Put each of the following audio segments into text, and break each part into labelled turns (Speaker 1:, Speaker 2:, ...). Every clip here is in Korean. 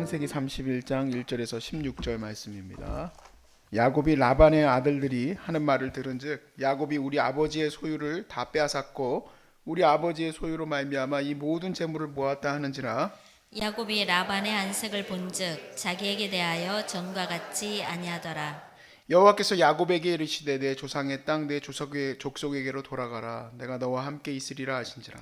Speaker 1: 창세기 31장 1절에서 16절 말씀입니다. 야곱이 라반의 아들들이 하는 말을 들은즉 야곱이 우리 아버지의 소유를 다 빼앗았고 우리 아버지의 소유로 말미암아 이 모든 재물을 모았다 하는지라.
Speaker 2: 야곱이 라반의 안색을 본즉 자기에게 대하여 전과 같지 아니하더라.
Speaker 1: 여호와께서 야곱에게 이르시되 내 조상의 땅 내 족속에게로 돌아가라. 내가 너와 함께 있으리라 하신지라.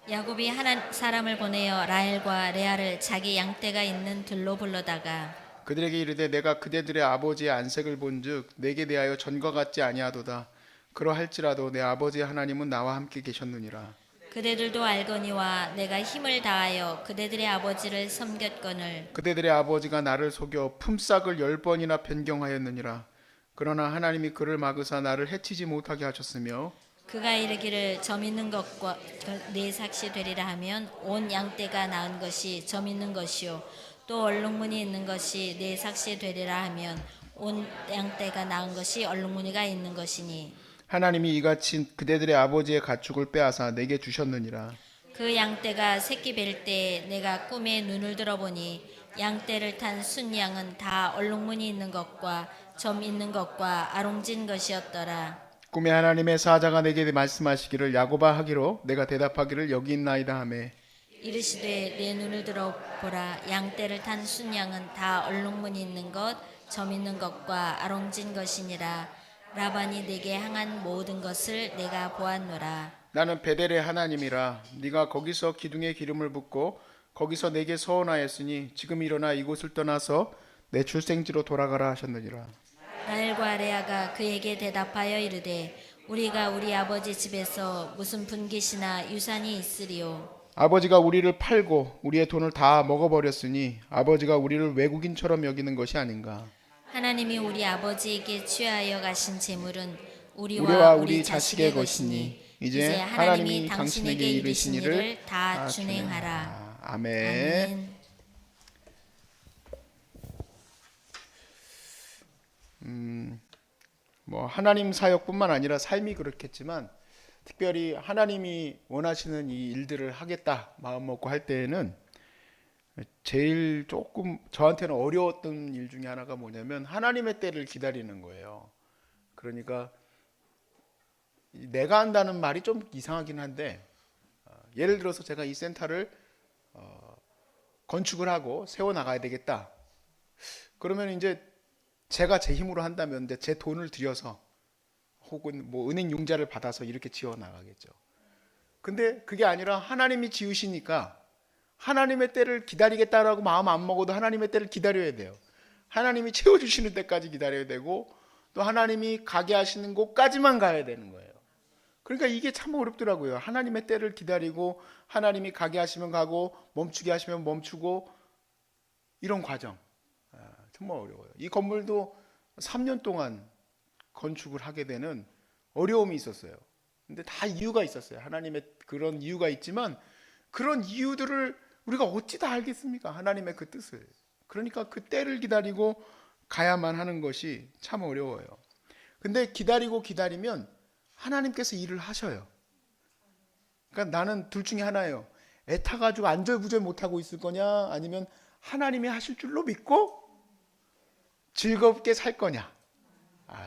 Speaker 2: 야곱이 하나 사람을 보내어 라헬과 레아를 자기 양떼가 있는 들로 불러다가
Speaker 1: 그들에게 이르되 내가 그대들의 아버지의 안색을 본즉 내게 대하여 전과 같지 아니하도다. 그러할지라도 내 아버지 하나님은 나와 함께 계셨느니라.
Speaker 2: 그대들도 알거니와 내가 힘을 다하여 그대들의 아버지를 섬겼거늘
Speaker 1: 그대들의 아버지가 나를 속여 품삯을 10번이나 변경하였느니라. 그러나 하나님이 그를 막으사 나를 해치지 못하게 하셨으며
Speaker 2: 그가 이르기를 점 있는 것과 내 삭시 되리라 하면 온 양떼가 낳은 것이 점 있는 것이요 또 얼룩무늬 있는 것이 내 삭시 되리라 하면 온 양떼가 낳은 것이 얼룩무늬가 있는 것이니
Speaker 1: 하나님이 이같이 그대들의 아버지의 가축을 빼앗아 내게 주셨느니라.
Speaker 2: 그 양떼가 새끼 뵐 때 내가 꿈에 눈을 들어보니 양떼를 탄 순양은 다 얼룩무늬 있는 것과 점 있는 것과 아롱진 것이었더라.
Speaker 1: 꿈에 하나님의 사자가 내게 말씀하시기를 야곱아 하기로 내가 대답하기를 여기 있나이다 하매
Speaker 2: 이르시되 내 눈을 들어보라. 양떼를 탄 순양은 다 얼룩무늬 있는 것, 점 있는 것과 아롱진 것이니라. 라반이 내게 향한 모든 것을 내가 보았노라.
Speaker 1: 나는 베델의 하나님이라. 네가 거기서 기둥에 기름을 붓고 거기서 내게 서원하였으니 지금 일어나 이곳을 떠나서 내 출생지로 돌아가라 하셨느니라.
Speaker 2: 라헬과 레아가 그에게 대답하여 이르되 우리가 우리 아버지 집에서 무슨 분깃이나 유산이 있으리요.
Speaker 1: 아버지가 우리를 팔고 우리의 돈을 다 먹어버렸으니 아버지가 우리를 외국인처럼 여기는 것이 아닌가.
Speaker 2: 하나님이 우리 아버지에게 취하여 가신 재물은
Speaker 1: 우리와 우리 자식의 것이니 이제 하나님이 당신에게 이르신 일을
Speaker 2: 다 준행하라.
Speaker 1: 아멘.
Speaker 2: 아멘.
Speaker 1: 하나님 사역뿐만 아니라 삶이 그렇겠지만 특별히 하나님이 원하시는 이 일들을 하겠다 마음 먹고 할 때에는 제일 조금 저한테는 어려웠던 일 중에 하나가 뭐냐면 하나님의 때를 기다리는 거예요. 그러니까 내가 한다는 말이 좀 이상하긴 한데 예를 들어서 제가 이 센터를 건축을 하고 세워 나가야 되겠다. 그러면 이제 제가 제 힘으로 한다면 이제 제 돈을 들여서 혹은 뭐 은행 융자를 받아서 이렇게 지어 나가겠죠. 근데 그게 아니라 하나님이 지으시니까 하나님의 때를 기다리겠다라고 마음 안 먹어도 하나님의 때를 기다려야 돼요. 하나님이 채워주시는 때까지 기다려야 되고 또 하나님이 가게 하시는 곳까지만 가야 되는 거예요. 그러니까 이게 참 어렵더라고요. 하나님의 때를 기다리고 하나님이 가게 하시면 가고 멈추게 하시면 멈추고 이런 과정 정말 어려워요. 이 건물도 3년 동안 건축을 하게 되는 어려움이 있었어요. 근데 다 이유가 있었어요. 하나님의 그런 이유가 있지만 그런 이유들을 우리가 어찌 다 알겠습니까? 하나님의 그 뜻을. 그러니까 그 때를 기다리고 가야만 하는 것이 참 어려워요. 근데 기다리면 하나님께서 일을 하셔요. 그러니까 나는 둘 중에 하나예요. 애타가지고 안절부절 못하고 있을 거냐 아니면 하나님이 하실 줄로 믿고 즐겁게 살 거냐.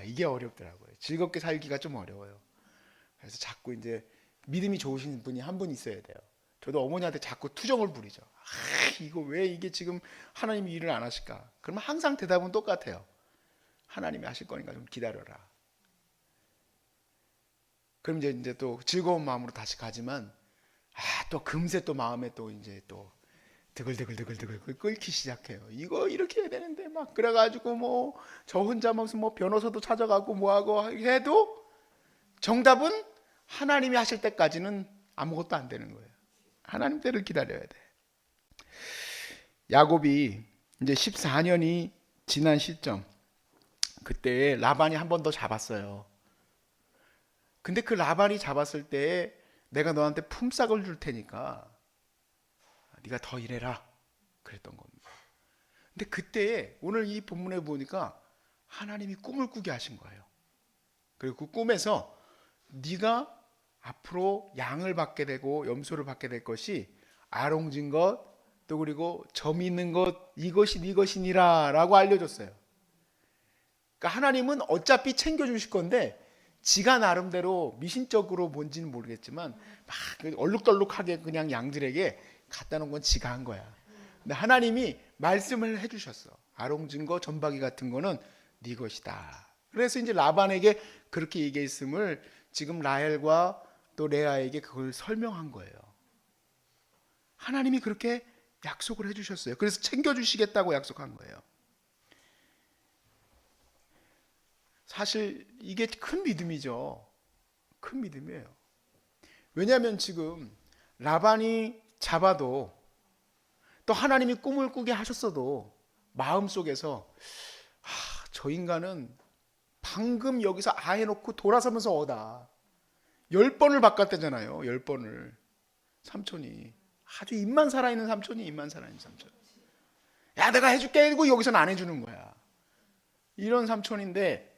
Speaker 1: 이게 어렵더라고요. 즐겁게 살기가 좀 어려워요. 그래서 자꾸 이제 믿음이 좋으신 분이 한 분 있어야 돼요. 저도 어머니한테 자꾸 투정을 부리죠. 이거 왜 이게 지금 하나님이 일을 안 하실까? 그러면 항상 대답은 똑같아요. 하나님이 하실 거니까 좀 기다려라. 그럼 이제 또 즐거운 마음으로 다시 가지만 또 금세 또 마음에 또 이제 또 드글드글 끓기 시작해요. 이거 이렇게 해야 되는데 막 그래가지고 뭐 저 혼자 무슨 뭐 변호사도 찾아가고 뭐하고 해도 정답은 하나님이 하실 때까지는 아무것도 안 되는 거예요. 하나님 때를 기다려야 돼. 야곱이 이제 14년이 지난 시점 그때 라반이 한 번 더 잡았어요. 근데 그 라반이 잡았을 때 내가 너한테 품삯을 줄 테니까 네가 더 일해라 그랬던 겁니다. 근데 그때 오늘 이 본문에 보니까 하나님이 꿈을 꾸게 하신 거예요. 그리고 그 꿈에서 네가 앞으로 양을 받게 되고 염소를 받게 될 것이 아롱진 것, 또 그리고 점 있는 것 이것이 네 것이니라 라고 알려줬어요. 그러니까 하나님은 어차피 챙겨주실 건데 지가 나름대로 미신적으로 뭔지는 모르겠지만 막 얼룩덜룩하게 그냥 양들에게 갖다 놓은 건 지가 한 거야. 근데 하나님이 말씀을 해주셨어. 아롱 증거 점박이 같은 거는 네 것이다. 그래서 이제 라반에게 그렇게 얘기했음을 지금 라헬과 또 레아에게 그걸 설명한 거예요. 하나님이 그렇게 약속을 해주셨어요. 그래서 챙겨주시겠다고 약속한 거예요. 사실 이게 큰 믿음이죠. 큰 믿음이에요. 왜냐하면 지금 라반이 잡아도 또 하나님이 꿈을 꾸게 하셨어도 마음속에서 저 인간은 방금 여기서 해놓고 돌아서면서 오다. 10번을 바꿨대잖아요. 10번을. 삼촌이. 아주 입만 살아있는 삼촌이 입만 살아있는 삼촌. 야 내가 해줄게 이러고 여기서는 안 해주는 거야. 이런 삼촌인데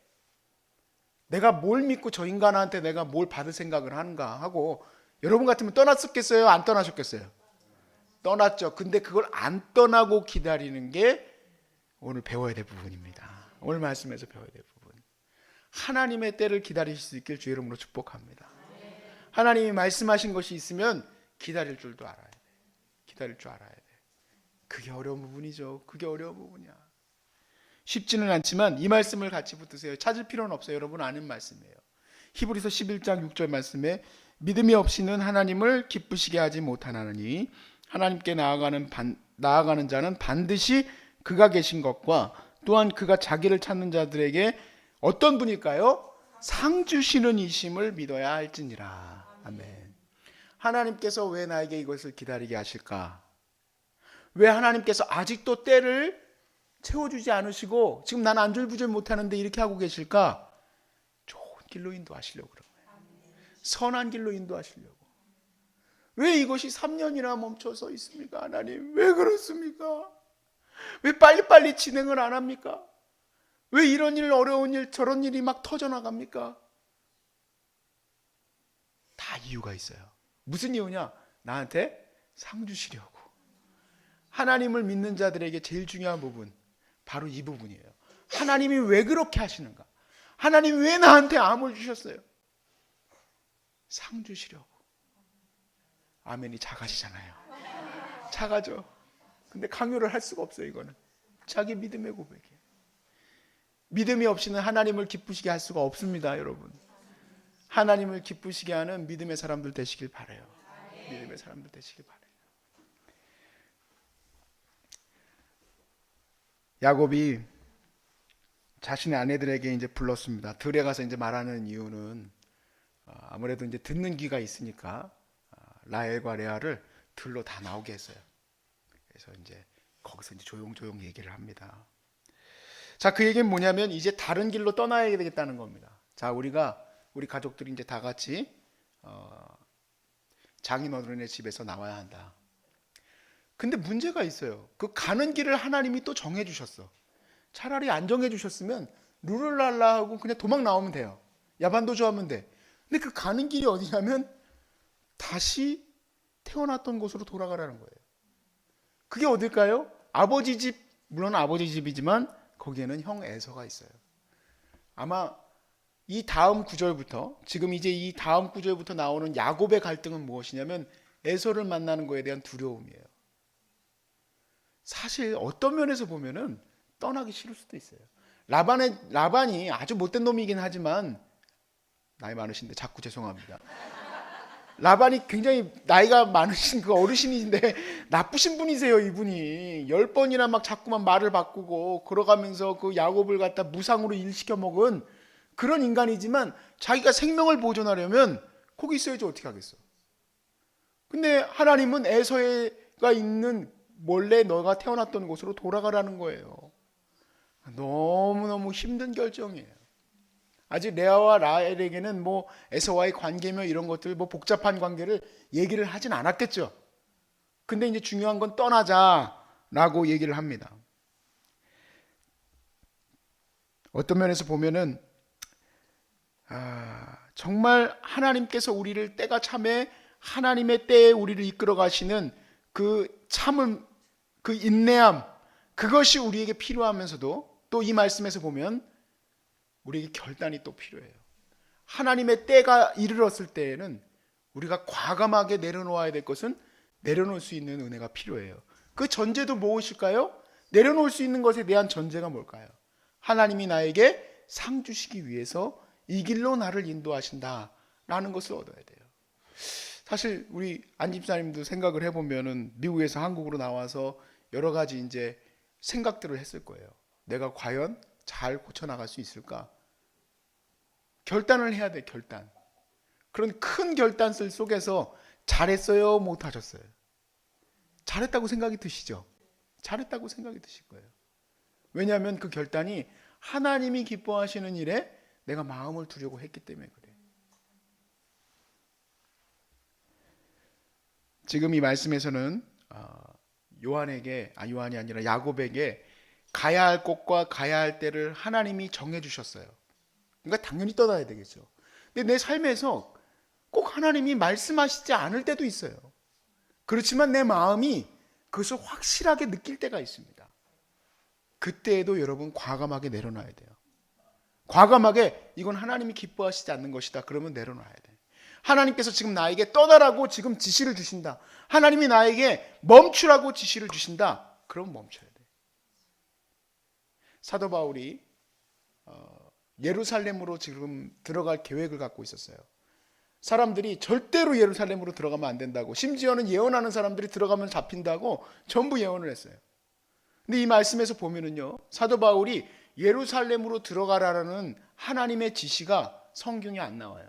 Speaker 1: 내가 뭘 믿고 저 인간한테 내가 뭘 받을 생각을 하는가 하고 여러분 같으면 떠났었겠어요? 안 떠나셨겠어요? 떠났죠. 근데 그걸 안 떠나고 기다리는 게 오늘 배워야 될 부분입니다. 오늘 말씀에서 배워야 될 부분. 하나님의 때를 기다리실 수 있길 주의 이름으로 축복합니다. 하나님이 말씀하신 것이 있으면 기다릴 줄도 알아야 돼. 기다릴 줄 알아야 돼. 그게 어려운 부분이죠. 그게 어려운 부분이야. 쉽지는 않지만 이 말씀을 같이 붙드세요. 찾을 필요는 없어요. 여러분 아는 말씀이에요. 히브리서 11장 6절 말씀에 믿음이 없이는 하나님을 기쁘시게 하지 못하나니 하나님께 나아가는 자는 반드시 그가 계신 것과 또한 그가 자기를 찾는 자들에게 어떤 분일까요? 상 주시는 이심을 믿어야 할지니라. 아멘. 하나님께서 왜 나에게 이것을 기다리게 하실까? 왜 하나님께서 아직도 때를 채워주지 않으시고 지금 나는 안절부절 못하는데 이렇게 하고 계실까? 좋은 길로 인도하시려고 그런 거예요. 선한 길로 인도하시려고. 왜 이것이 3년이나 멈춰서 있습니까? 하나님 왜 그렇습니까? 왜 빨리빨리 진행을 안 합니까? 왜 이런 일 어려운 일 저런 일이 막 터져나갑니까? 다 이유가 있어요. 무슨 이유냐? 나한테 상 주시려고. 하나님을 믿는 자들에게 제일 중요한 부분 바로 이 부분이에요. 하나님이 왜 그렇게 하시는가? 하나님이 왜 나한테 암을 주셨어요? 상 주시려고. 아멘이 작아지잖아요. 작아져. 근데 강요를 할 수가 없어요. 이거는 자기 믿음의 고백이에요. 믿음이 없이는 하나님을 기쁘시게 할 수가 없습니다. 여러분 하나님을 기쁘시게 하는 믿음의 사람들 되시길 바라요. 믿음의 사람들 되시길 바라요. 야곱이 자신의 아내들에게 이제 불렀습니다. 들에 가서 이제 말하는 이유는 아무래도 이제 듣는 귀가 있으니까 라헬과 레아를 들로 다 나오게 했어요. 그래서 이제 거기서 이제 조용조용 얘기를 합니다. 자, 그 얘기는 뭐냐면 이제 다른 길로 떠나야 되겠다는 겁니다. 자, 우리 가족들이 이제 다 같이 장인어른의 집에서 나와야 한다. 근데 문제가 있어요. 그 가는 길을 하나님이 또 정해 주셨어. 차라리 안 정해 주셨으면 룰루랄라 하고 그냥 도망 나오면 돼요. 야반도주 하면 돼. 근데 그 가는 길이 어디냐면 다시 태어났던 곳으로 돌아가라는 거예요. 그게 어딜까요? 아버지 집, 물론 아버지 집이지만 거기에는 형 에서가 있어요. 아마 이 다음 구절부터, 지금 이제 이 다음 구절부터 나오는 야곱의 갈등은 무엇이냐면 에서를 만나는 거에 대한 두려움이에요. 사실 어떤 면에서 보면은 떠나기 싫을 수도 있어요. 라반이 아주 못된 놈이긴 하지만 나이 많으신데 자꾸 죄송합니다. 라반이 굉장히 나이가 많으신 그 어르신인데 나쁘신 분이세요. 이분이 10번이나 막 자꾸만 말을 바꾸고 걸어가면서 그 야곱을 갖다 무상으로 일시켜 먹은 그런 인간이지만 자기가 생명을 보존하려면 거기 있어야지 어떻게 하겠어. 근데 하나님은 에서가 있는 몰래 너가 태어났던 곳으로 돌아가라는 거예요. 너무너무 힘든 결정이에요. 아직 레아와 라헬에게는 뭐 에서와의 관계며 이런 것들 뭐 복잡한 관계를 얘기를 하진 않았겠죠. 근데 이제 중요한 건 떠나자라고 얘기를 합니다. 어떤 면에서 보면은 정말 하나님께서 우리를 때가 참에 하나님의 때에 우리를 이끌어 가시는 그 참을 그 인내함, 그것이 우리에게 필요하면서도 또 이 말씀에서 보면 우리에게 결단이 또 필요해요. 하나님의 때가 이르렀을 때에는 우리가 과감하게 내려놓아야 될 것은 내려놓을 수 있는 은혜가 필요해요. 그 전제도 무엇일까요? 내려놓을 수 있는 것에 대한 전제가 뭘까요? 하나님이 나에게 상 주시기 위해서 이 길로 나를 인도하신다라는 것을 얻어야 돼요. 사실 우리 안 집사님도 생각을 해보면은 미국에서 한국으로 나와서 여러 가지 이제 생각들을 했을 거예요. 내가 과연 잘 고쳐나갈 수 있을까? 결단을 해야 돼, 결단. 그런 큰 결단들 속에서 잘했어요, 못하셨어요? 잘했다고 생각이 드시죠? 잘했다고 생각이 드실 거예요. 왜냐하면 그 결단이 하나님이 기뻐하시는 일에 내가 마음을 두려고 했기 때문에 그래요. 지금 이 말씀에서는 요한이 아니라 야곱에게 가야 할 곳과 가야 할 때를 하나님이 정해 주셨어요. 그러니까 당연히 떠나야 되겠죠. 근데 내 삶에서 꼭 하나님이 말씀하시지 않을 때도 있어요. 그렇지만 내 마음이 그것을 확실하게 느낄 때가 있습니다. 그때에도 여러분 과감하게 내려놔야 돼요. 과감하게 이건 하나님이 기뻐하시지 않는 것이다. 그러면 내려놔야 돼. 하나님께서 지금 나에게 떠나라고 지금 지시를 주신다. 하나님이 나에게 멈추라고 지시를 주신다. 그럼 멈춰야 돼. 사도 바울이 예루살렘으로 지금 들어갈 계획을 갖고 있었어요. 사람들이 절대로 예루살렘으로 들어가면 안 된다고, 심지어는 예언하는 사람들이 들어가면 잡힌다고 전부 예언을 했어요. 근데 이 말씀에서 보면은요, 사도 바울이 예루살렘으로 들어가라는 하나님의 지시가 성경에 안 나와요.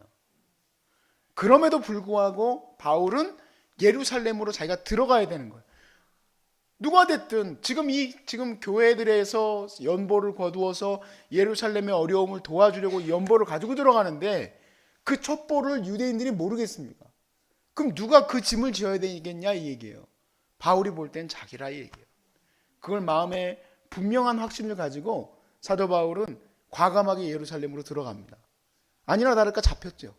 Speaker 1: 그럼에도 불구하고 바울은 예루살렘으로 자기가 들어가야 되는 거예요. 누가 됐든 지금 교회들에서 연보를 거두어서 예루살렘의 어려움을 도와주려고 연보를 가지고 들어가는데 그 첩보를 유대인들이 모르겠습니까? 그럼 누가 그 짐을 지어야 되겠냐 이 얘기예요. 바울이 볼 땐 자기라 이 얘기예요. 그걸 마음에 분명한 확신을 가지고 사도 바울은 과감하게 예루살렘으로 들어갑니다. 아니나 다를까 잡혔죠.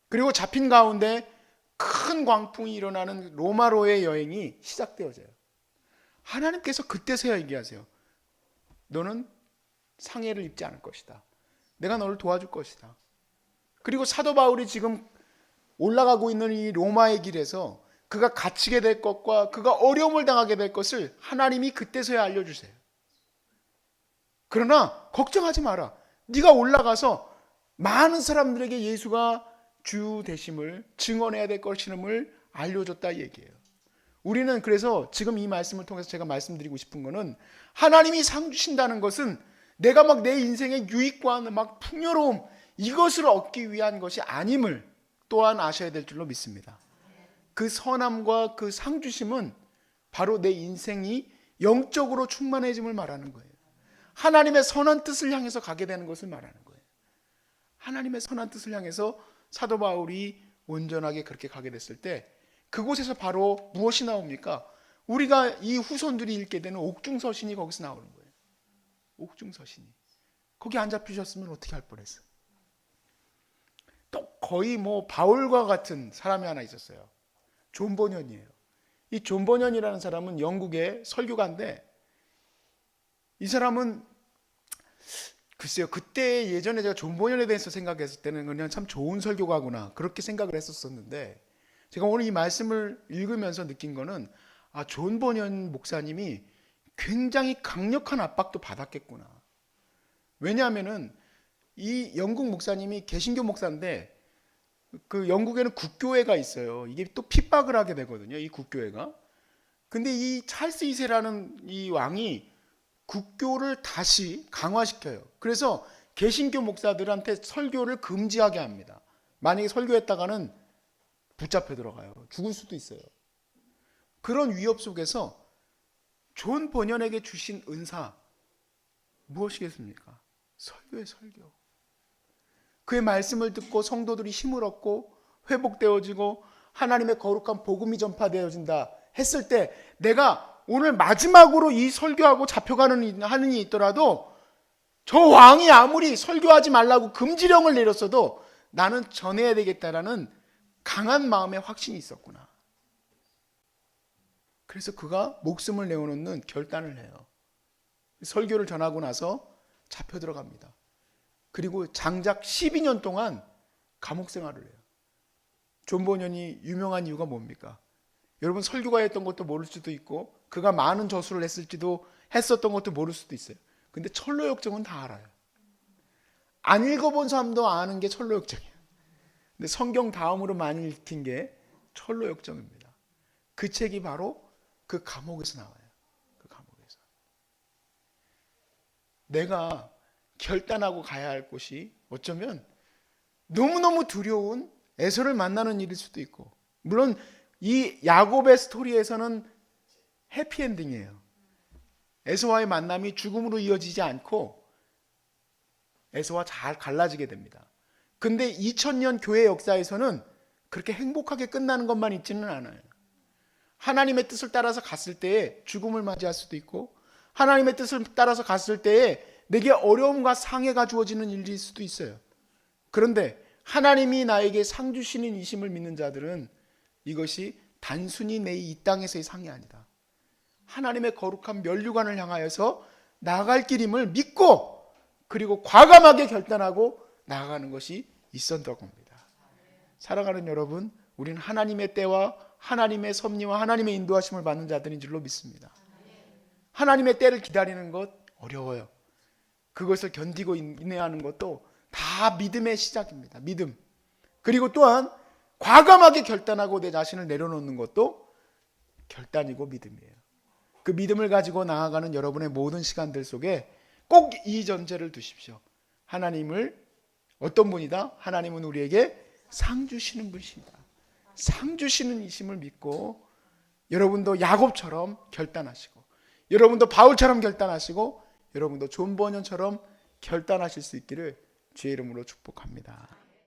Speaker 1: 그리고 잡힌 가운데 큰 광풍이 일어나는 로마로의 여행이 시작되어져요. 하나님께서 그때서야 얘기하세요. 너는 상해를 입지 않을 것이다. 내가 너를 도와줄 것이다. 그리고 사도 바울이 지금 올라가고 있는 이 로마의 길에서 그가 갇히게 될 것과 그가 어려움을 당하게 될 것을 하나님이 그때서야 알려주세요. 그러나 걱정하지 마라. 네가 올라가서 많은 사람들에게 예수가 주 되심을 증언해야 될 것임을 알려줬다 이 얘기예요. 우리는 그래서 지금 이 말씀을 통해서 제가 말씀드리고 싶은 거는 하나님이 상 주신다는 것은 내가 막 내 인생의 유익과 막 풍요로움 이것을 얻기 위한 것이 아님을 또한 아셔야 될 줄로 믿습니다. 그 선함과 그 상 주심은 바로 내 인생이 영적으로 충만해짐을 말하는 거예요. 하나님의 선한 뜻을 향해서 가게 되는 것을 말하는 거예요. 하나님의 선한 뜻을 향해서 사도 바울이 온전하게 그렇게 가게 됐을 때 그곳에서 바로 무엇이 나옵니까? 우리가 이 후손들이 읽게 되는 옥중서신이 거기서 나오는 거예요. 옥중서신이. 거기 안 잡히셨으면 어떻게 할 뻔했어? 또 거의 뭐 바울과 같은 사람이 하나 있었어요. 존 버년이에요. 이 존 버년이라는 사람은 영국의 설교가인데 이 사람은 글쎄요, 그때 예전에 제가 존 버년에 대해서 생각했을 때는 그냥 참 좋은 설교가구나 그렇게 생각을 했었었는데 제가 오늘 이 말씀을 읽으면서 느낀 거는 존 버년 목사님이 굉장히 강력한 압박도 받았겠구나. 왜냐하면은 이 영국 목사님이 개신교 목사인데 그 영국에는 국교회가 있어요. 이게 또 핍박을 하게 되거든요. 이 국교회가. 근데 이 찰스 2세라는 이 왕이 국교를 다시 강화시켜요. 그래서 개신교 목사들한테 설교를 금지하게 합니다. 만약에 설교했다가는 붙잡혀 들어가요. 죽을 수도 있어요. 그런 위협 속에서 존 버년에게 주신 은사 무엇이겠습니까? 설교의 설교. 그의 말씀을 듣고 성도들이 힘을 얻고 회복되어지고 하나님의 거룩한 복음이 전파되어진다 했을 때 내가 오늘 마지막으로 이 설교하고 잡혀가는 하는 일이 있더라도 저 왕이 아무리 설교하지 말라고 금지령을 내렸어도 나는 전해야 되겠다라는 강한 마음의 확신이 있었구나. 그래서 그가 목숨을 내어놓는 결단을 해요. 설교를 전하고 나서 잡혀 들어갑니다. 그리고 장작 12년 동안 감옥 생활을 해요. 존 버년이 유명한 이유가 뭡니까? 여러분 설교가였던 것도 모를 수도 있고 그가 많은 저수를 했었던 것도 모를 수도 있어요. 근데 철로역정은 다 알아요. 안 읽어본 사람도 아는 게 철로역정이에요. 근데 성경 다음으로 많이 읽힌 게 철로역정입니다. 그 책이 바로 그 감옥에서 나와요. 그 감옥에서. 내가 결단하고 가야 할 곳이 어쩌면 너무너무 두려운 에서를 만나는 일일 수도 있고, 물론 이 야곱의 스토리에서는 해피엔딩이에요. 에서와의 만남이 죽음으로 이어지지 않고 에서와 잘 갈라지게 됩니다. 근데 2000년 교회 역사에서는 그렇게 행복하게 끝나는 것만 있지는 않아요. 하나님의 뜻을 따라서 갔을 때에 죽음을 맞이할 수도 있고, 하나님의 뜻을 따라서 갔을 때에 내게 어려움과 상해가 주어지는 일일 수도 있어요. 그런데 하나님이 나에게 상 주시는 이심을 믿는 자들은 이것이 단순히 내 이 땅에서의 상이 아니다. 하나님의 거룩한 면류관을 향하여서 나아갈 길임을 믿고 그리고 과감하게 결단하고 나아가는 것이 있었던 겁니다. 사랑하는 여러분, 우리는 하나님의 때와 하나님의 섭리와 하나님의 인도하심을 받는 자들인 줄로 믿습니다. 하나님의 때를 기다리는 것 어려워요. 그것을 견디고 인내하는 것도 다 믿음의 시작입니다. 믿음. 그리고 또한 과감하게 결단하고 내 자신을 내려놓는 것도 결단이고 믿음이에요. 그 믿음을 가지고 나아가는 여러분의 모든 시간들 속에 꼭 이 전제를 두십시오. 하나님을 어떤 분이다? 하나님은 우리에게 상 주시는 분이시다. 상 주시는 이심을 믿고 여러분도 야곱처럼 결단하시고, 여러분도 바울처럼 결단하시고, 여러분도 존 버년처럼 결단하실 수 있기를 주의 이름으로 축복합니다.